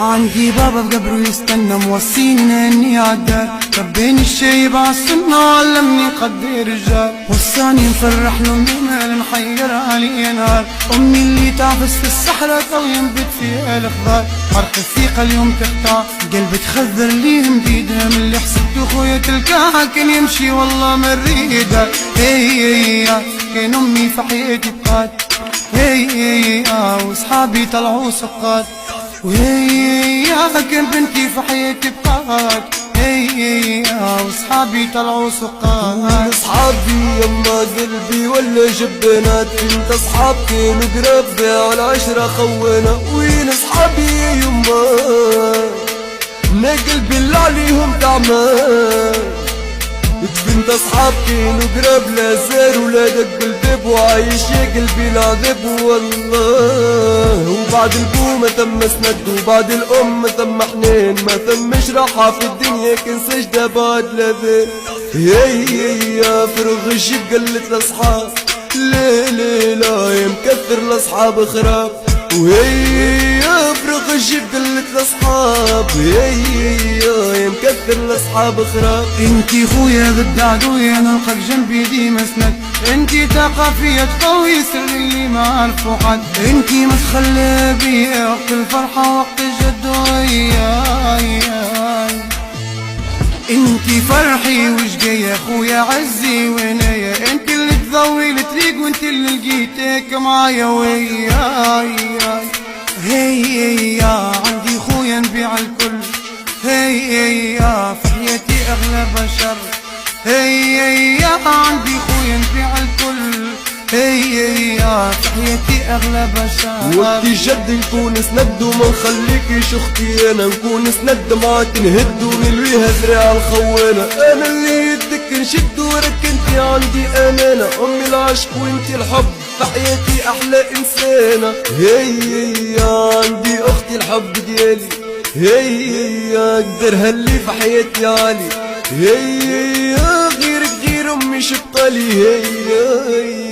عندي بابا بقبره يستنى موصيني اني عالدار، ربيني الشايب عالسنة وعلمني قدر الرجال، وصاني نفرح له بمال نحير علي نهار، امي اللي تعفس في الصحراء تو ينبت فيها الخضار، حرق الثقة اليوم تقطع قلبي تخذر ليه مديدة، من اللي حسبته خويا تلقاها كان يمشي والله مريدة. هي كان امي في حياتي بقات، هي وصحابي طلعوا سقات، وهي كان بنتي في حياتي بقات، هي وصحابي طلعوا سقات. اصحابي يما قلبي ولا جبنات، انت اصحاب كانوا قراب على 10 خونا، وين اصحابي يما انا قلبي اللي عليهم تعمان، بنت اصحاب كانوا قراب لا زار ولا دق الباب، وعايش يا قلبي العذاب والله، وبعد البو ما ثم سند وبعد الام ما ثم حنين، ما ثمش راحة في الدنيا كان سجدة بعد لذان. هي فرغ الجيب قلت الاصحاب لا لا لا يا مكثر الاصحاب خراب، وهي فرغ الجيب قلت الاصحاب هي يا مكثر الاصحاب خراب. انتي خويا ضد عدويا نلقاك جنبي ديما سند، انتي طاقة فيا تقوي سر اللي ما عرفو حد، انتي ما تخلى بيا وقت الفرحة وقت الجد، وياي انتي فرحي وش جاية خويا عزي وينايا، انتي اللي تضوي الطريق وانتي اللي لقيتك معايا، وياي هي عندي خويا نبيع الكل، هي في حياتي اغلى بشر، هي عندي خويا نبيع الكل، هي في حياتي اغلى بشر. وقتي جد نكون سند وما نخليكيش اختي، انا نكون سند معاك نهد ونلويها ذراع الخوانة، انا اللي يدك نشد ورك انتي عندي امانة، امي العشق وانتي الحب في حياتي احلى انسانة، هي عندي اختي الحب ديالي، هي اقدرها اللي في حياتي عالي، هي غيرك غير امي شبطالي، هي